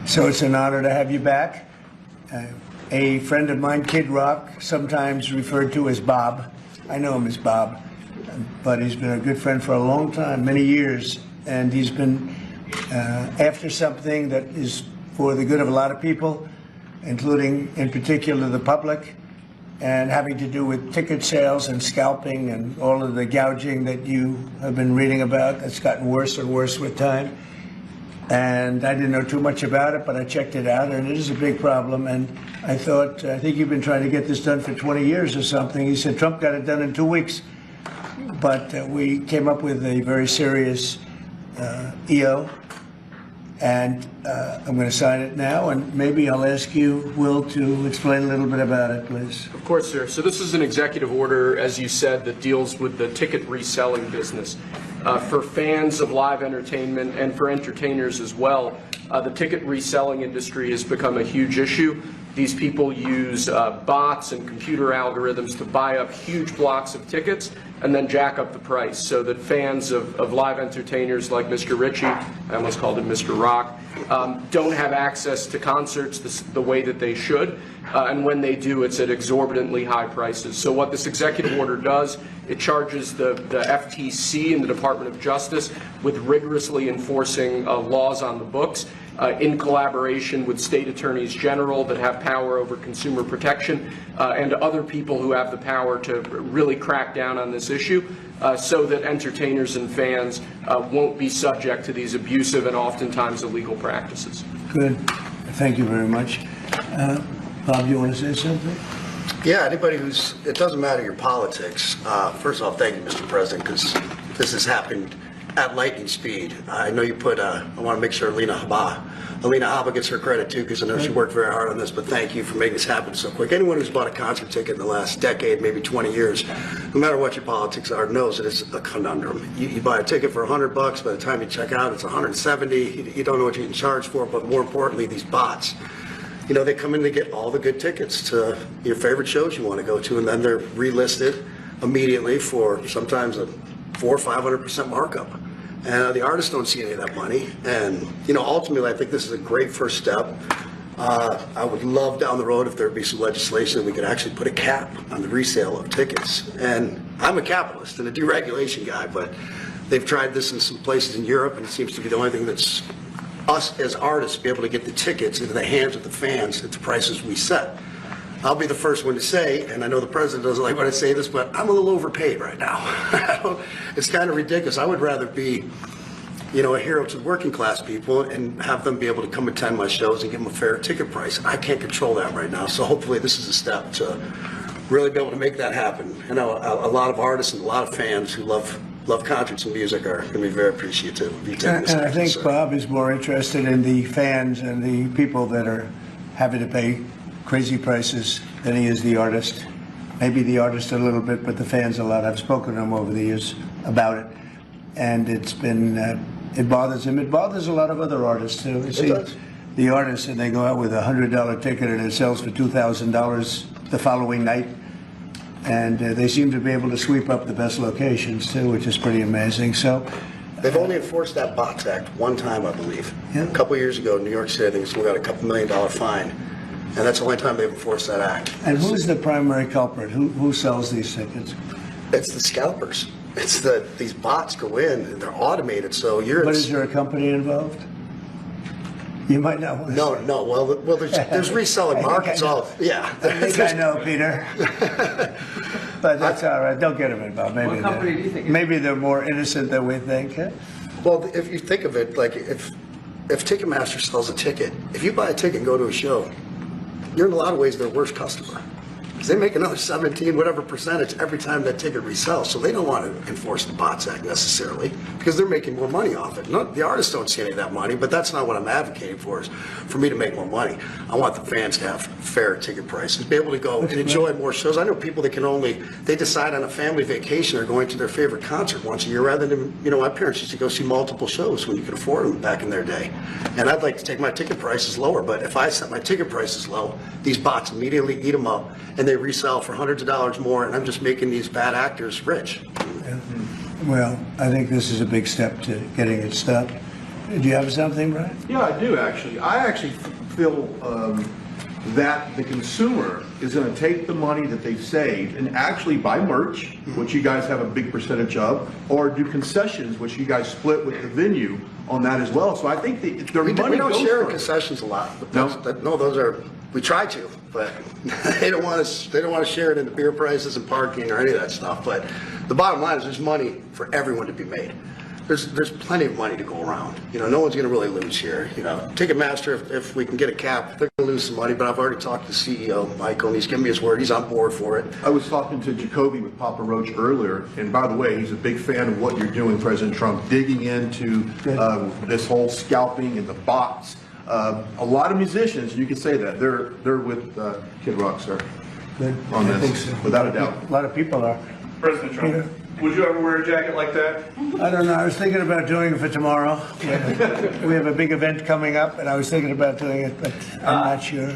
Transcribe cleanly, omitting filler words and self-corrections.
So it's an honor to have you back. A friend of mine, Kid Rock, sometimes referred to as Bob. I know him as Bob, but he's been a good friend for a long time, many years, and he's been after something that is for the good of a lot of people, including, in particular, the public, and having to do with ticket sales and scalping and all of the gouging that you have been reading about. That's gotten worse and worse with time. And I didn't know too much about it, but I checked it out, and it is a big problem. And I thought, I think you've been trying to get this done for 20 years or something. He said Trump got it done in 2 weeks. But we came up with a very serious EO, and I'm going to sign it now, and maybe I'll ask you, Will, to explain a little bit about it, please. Of course, sir. So this is an executive order, as you said, that deals with the ticket reselling business. For fans of live entertainment and for entertainers as well, the ticket reselling industry has become a huge issue. These people use bots and computer algorithms to buy up huge blocks of tickets and then jack up the price so that fans of live entertainers like Mr. Ritchie, I almost called him Mr. Rock, don't have access to concerts the way that they should. And when they do, it's at exorbitantly high prices. So what this executive order does, it charges the FTC and the Department of Justice with rigorously enforcing laws on the books in collaboration with state attorneys general that have power over consumer protection and other people who have the power to really crack down on this issue so that entertainers and fans won't be subject to these abusive and oftentimes illegal practices. Good. Thank you very much. Bob, you want to say something? Yeah, anybody who's, it doesn't matter your politics. First of all, thank you, Mr. President, because this has happened at lightning speed. I know you put, I want to make sure Alina Habba gets her credit too, because I know she worked very hard on this, but thank you for making this happen so quick. Anyone who's bought a concert ticket in the last decade, maybe 20 years, no matter what your politics are, knows that it's a conundrum. You buy a ticket for $100, by the time you check out, it's $170. You don't know what you're getting charged for, but more importantly, these bots. You know, they come in to get all the good tickets to your favorite shows you want to go to, and then they're relisted immediately for sometimes a 400% or 500% markup. And the artists don't see any of that money. And, you know, ultimately, I think this is a great first step. I would love down the road if there'd be some legislation that we could actually put a cap on the resale of tickets. And I'm a capitalist and a deregulation guy, but they've tried this in some places in Europe, and it seems to be the only thing that's us as artists be able to get the tickets into the hands of the fans at the prices we set. I'll be the first one to say, and I know the president doesn't like when I say this, but I'm a little overpaid right now. It's kind of ridiculous. I would rather be, you know, a hero to working class people and have them be able to come attend my shows and give them a fair ticket price. I can't control that right now, so hopefully this is a step to really be able to make that happen. I know a lot of artists and a lot of fans who love concerts and music are going to be very appreciative of you taking this. And I think Bob is more interested in the fans and the people that are having to pay crazy prices than he is the artist. Maybe the artist a little bit, but the fans a lot. I've spoken to him over the years about it, and it's been, it bothers him. It bothers a lot of other artists too. You see, the artists, and they go out with a $100 ticket and it sells for $2,000 the following night. And they seem to be able to sweep up the best locations too, which is pretty amazing. So they've only enforced that Bots Act one time, I believe. Yeah. A couple of years ago in New York City, I think we got a $2 million fine, and that's the only time they've enforced that act. And who's the primary culprit? Who sells these tickets? It's the scalpers. It's these bots go in and they're automated. So you're. But is there a company involved? You might not want to say. No. Well, there's reselling markets. Yeah. I think I know, Peter. But that's all right. Don't get them involved. Maybe what company do you think? Maybe they're more innocent than we think. Huh? Well, if you think of it, like if Ticketmaster sells a ticket, if you buy a ticket and go to a show, you're in a lot of ways their worst customer. Because they make another 17 whatever percentage every time that ticket resells. So they don't want to enforce the Bots Act necessarily because they're making more money off it. The artists don't see any of that money, but that's not what I'm advocating for, is for me to make more money. I want the fans to have fair ticket prices, be able to go and enjoy more shows. I know people that they decide on a family vacation or going to their favorite concert once a year rather than, you know, my parents used to go see multiple shows when you could afford them back in their day. And I'd like to take my ticket prices lower, but if I set my ticket prices low, these bots immediately eat them up and they resell for hundreds of dollars more, and I'm just making these bad actors rich. Yeah. Well, I think this is a big step to getting it stopped. Do you have something, Brian? Yeah, I do actually. I actually feel that the consumer is going to take the money that they've saved and actually buy merch, which you guys have a big percentage of, or do concessions, which you guys split with the venue on that as well. So I think their We money don't goes share in further. concessions a lot. But No? no, those are, we try to, but they don't want us, they don't want to share it in the beer prices and parking or any of that stuff. But the bottom line is there's money for everyone to be made. There's plenty of money to go around. You know, no one's going to really lose here. You know, Ticketmaster, if we can get a cap, they're going to lose some money. But I've already talked to CEO Michael, and he's given me his word. He's on board for it. I was talking to Jacoby with Papa Roach earlier, and by the way, he's a big fan of what you're doing, President Trump, digging into this whole scalping and the bots. A lot of musicians, you can say that, they're with Kid Rock, sir, on I this, think so. without a doubt. A lot of people are. President Trump, would you ever wear a jacket like that? I don't know. I was thinking about doing it for tomorrow. We have a big event coming up, and I was thinking about doing it, but I'm not sure.